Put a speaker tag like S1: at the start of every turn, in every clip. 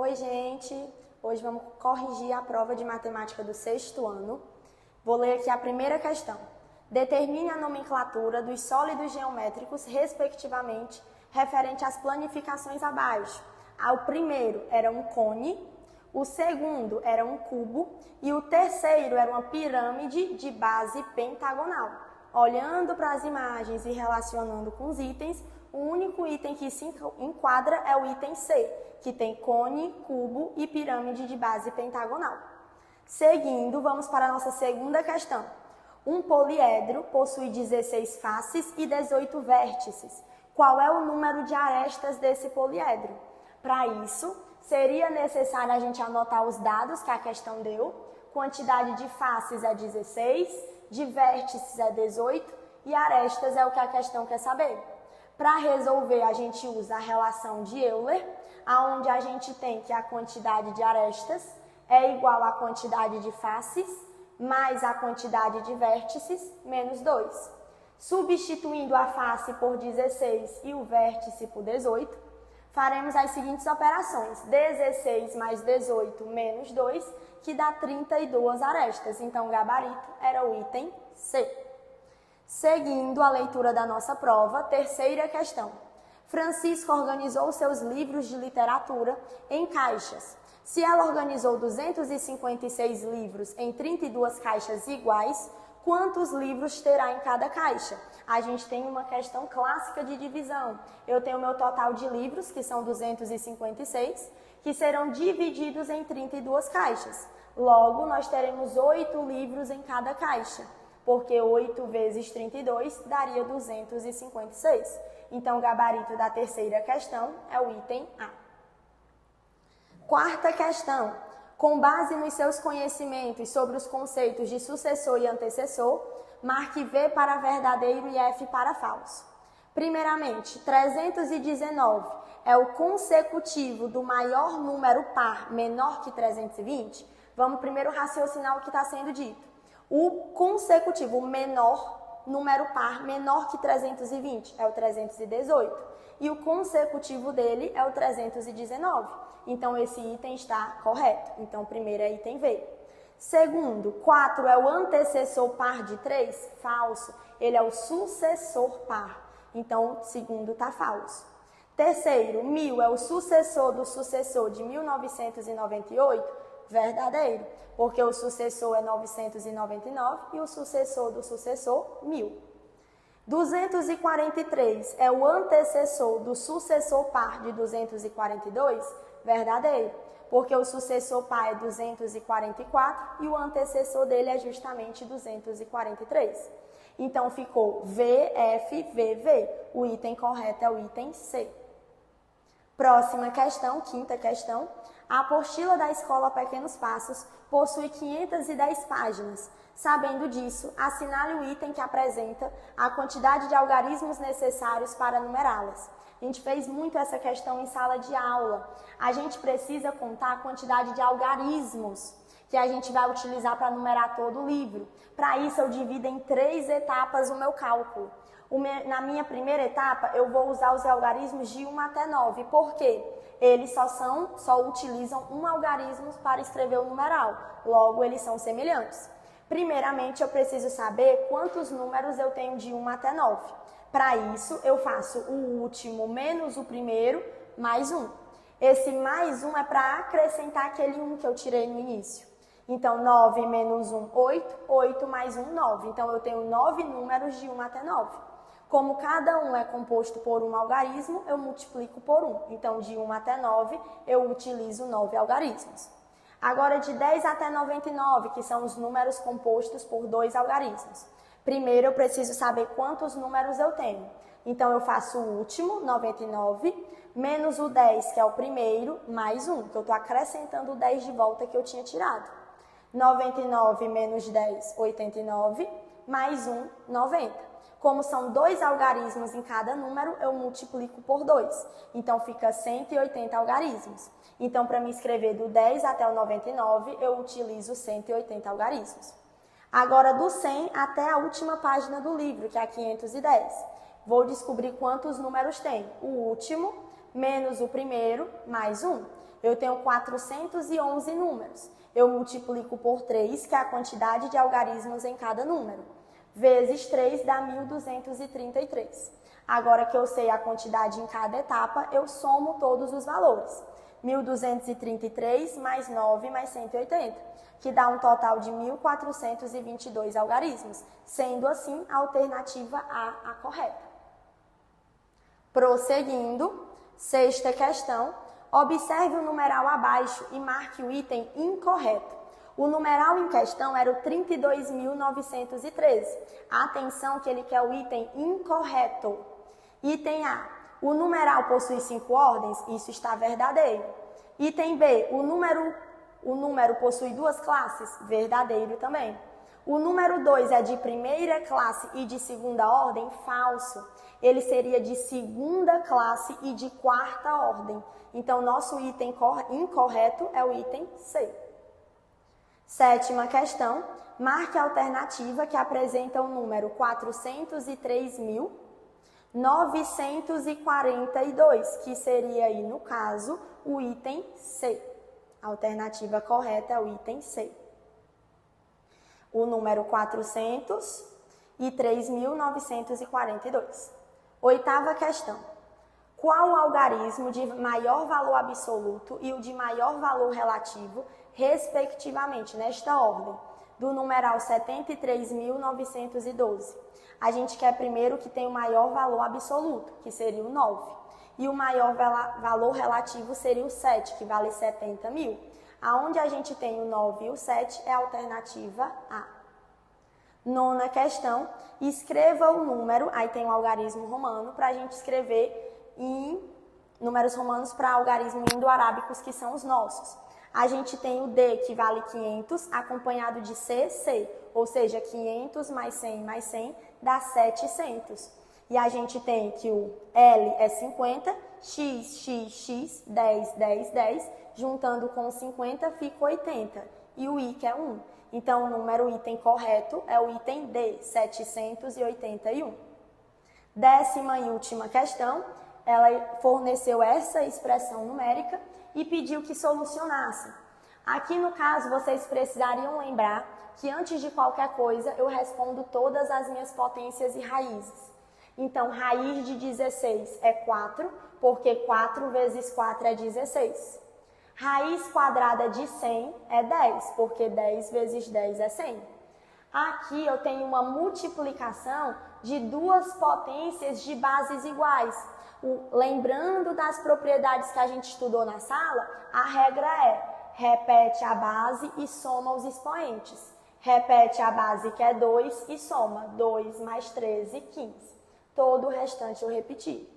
S1: Oi, gente! Hoje vamos corrigir a prova de matemática do 6º ano. Vou ler aqui a primeira questão. Determine a nomenclatura dos sólidos geométricos, respectivamente, referente às planificações abaixo. O primeiro era um cone, o segundo era um cubo e o terceiro era uma pirâmide de base pentagonal. Olhando para as imagens e relacionando com os itens, o único item que se enquadra é o item C, que tem cone, cubo e pirâmide de base pentagonal. Seguindo, vamos para a nossa segunda questão. Um poliedro possui 16 faces e 18 vértices. Qual é o número de arestas desse poliedro? Para isso, seria necessário a gente anotar os dados que a questão deu. Quantidade de faces é 16, de vértices é 18 e arestas é o que a questão quer saber. Para resolver, a gente usa a relação de Euler, onde a gente tem que a quantidade de arestas é igual à quantidade de faces mais a quantidade de vértices menos 2. Substituindo a face por 16 e o vértice por 18, faremos as seguintes operações. 16 mais 18 menos 2, que dá 32 arestas. Então, o gabarito era o item C. Seguindo a leitura da nossa prova, terceira questão. Francisco organizou seus livros de literatura em caixas. Se ela organizou 256 livros em 32 caixas iguais, quantos livros terá em cada caixa? A gente tem uma questão clássica de divisão. Eu tenho meu total de livros, que são 256, que serão divididos em 32 caixas. Logo, nós teremos 8 livros em cada caixa, porque 8 vezes 32 daria 256. Então, o gabarito da terceira questão é o item A. Quarta questão. Com base nos seus conhecimentos sobre os conceitos de sucessor e antecessor, marque V para verdadeiro e F para falso. Primeiramente, 319 é o consecutivo do maior número par menor que 320? Vamos primeiro raciocinar o que está sendo dito. O consecutivo, o menor número par menor que 320 é o 318. E o consecutivo dele é o 319. Então, esse item está correto. Então, o primeiro é item V. Segundo, 4 é o antecessor par de 3? Falso. Ele é o sucessor par. Então, o segundo está falso. Terceiro, 1000 é o sucessor do sucessor de 1998? Verdadeiro, porque o sucessor é 999 e o sucessor do sucessor, 1000. 243 é o antecessor do sucessor par de 242? Verdadeiro, porque o sucessor par é 244 e o antecessor dele é justamente 243. Então, ficou VFVV. O item correto é o item C. Próxima questão, quinta questão. A apostila da Escola Pequenos Passos possui 510 páginas. Sabendo disso, assinale o item que apresenta a quantidade de algarismos necessários para numerá-las. A gente fez muito essa questão em sala de aula. A gente precisa contar a quantidade de algarismos que a gente vai utilizar para numerar todo o livro. Para isso, eu divido em 3 etapas o meu cálculo. Na minha primeira etapa, eu vou usar os algarismos de 1 até 9. Por quê? Eles só utilizam um algarismo para escrever o numeral. Logo, eles são semelhantes. Primeiramente, eu preciso saber quantos números eu tenho de 1 até 9. Para isso, eu faço o último menos o primeiro, mais 1. Esse mais 1 é para acrescentar aquele 1 que eu tirei no início. Então, 9 menos 1, 8. 8 mais 1, 9. Então, eu tenho 9 números de 1 até 9. Como cada um é composto por um algarismo, eu multiplico por 1. Então, de 1 até 9, eu utilizo 9 algarismos. Agora, de 10 até 99, que são os números compostos por 2 algarismos. Primeiro, eu preciso saber quantos números eu tenho. Então, eu faço o último, 99, menos o 10, que é o primeiro, mais 1, que eu estou acrescentando o 10 de volta que eu tinha tirado. 99 menos 10, 89, mais 1, 90. Como são 2 algarismos em cada número, eu multiplico por 2. Então, fica 180 algarismos. Então, para me escrever do 10 até o 99, eu utilizo 180 algarismos. Agora, do 100 até a última página do livro, que é a 510. Vou descobrir quantos números tem. O último, menos o primeiro, mais 1. Eu tenho 411 números. Eu multiplico por 3, que é a quantidade de algarismos em cada número, vezes 3 dá 1.233. Agora que eu sei a quantidade em cada etapa, eu somo todos os valores. 1.233 mais 9 mais 180, que dá um total de 1.422 algarismos, sendo assim a alternativa A correta. Prosseguindo, sexta questão, observe o numeral abaixo e marque o item incorreto. O numeral em questão era o 32.913. Atenção que ele quer o item incorreto. Item A, o numeral possui 5 ordens, isso está verdadeiro. Item B, o número possui 2 classes, verdadeiro também. O número 2 é de primeira classe e de segunda ordem, falso. Ele seria de segunda classe e de quarta ordem. Então, nosso item incorreto é o item C. Sétima questão, marque a alternativa que apresenta o número 403.942, que seria aí, no caso, o item C. A alternativa correta é o item C. O número 403.942. Oitava questão. Qual o algarismo de maior valor absoluto e o de maior valor relativo, respectivamente, nesta ordem, do numeral 73.912? A gente quer primeiro que tem o maior valor absoluto, que seria o 9. E o maior valor relativo seria o 7, que vale 70.000. Aonde a gente tem o 9 e o 7 é a alternativa A. Nona questão, escreva o número, aí tem o algarismo romano, para a gente escrever em números romanos para algarismo indo-arábicos, que são os nossos. A gente tem o D, que vale 500, acompanhado de C, ou seja, 500 mais 100 dá 700. E a gente tem que o L é 50, X, 10, juntando com 50 fica 80. E o I, que é 1. Então, o item correto é o item D, 781. Décima e última questão, ela forneceu essa expressão numérica e pediu que solucionasse. Aqui, no caso, vocês precisariam lembrar que antes de qualquer coisa, eu respondo todas as minhas potências e raízes. Então, raiz de 16 é 4, porque 4 vezes 4 é 16. Raiz quadrada de 100 é 10, porque 10 vezes 10 é 100. Aqui eu tenho uma multiplicação de duas potências de bases iguais. Lembrando das propriedades que a gente estudou na sala, a regra é: repete a base e soma os expoentes. Repete a base, que é 2, e soma 2 mais 13, 15. Todo o restante eu repeti.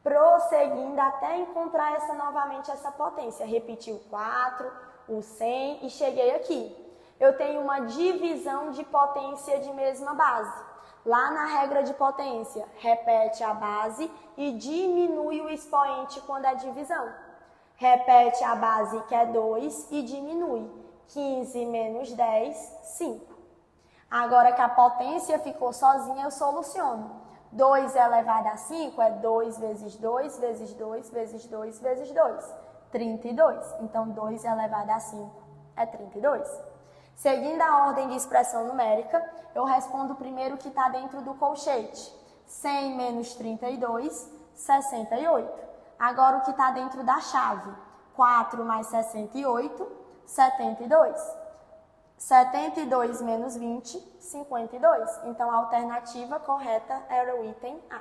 S1: Prosseguindo até encontrar novamente essa potência. Repeti o 4, o 100 e cheguei aqui. Eu tenho uma divisão de potência de mesma base. Lá na regra de potência, repete a base e diminui o expoente quando é divisão. Repete a base, que é 2, e diminui. 15 menos 10, 5. Agora que a potência ficou sozinha, eu soluciono. 2 elevado a 5 é 2 vezes 2, vezes 2, vezes 2, vezes 2. 32. Então, 2 elevado a 5 é 32. Seguindo a ordem de expressão numérica, eu respondo primeiro o que está dentro do colchete. 100 menos 32, 68. Agora o que está dentro da chave. 4 mais 68, 72. 72 menos 20, 52. Então, a alternativa correta era o item A.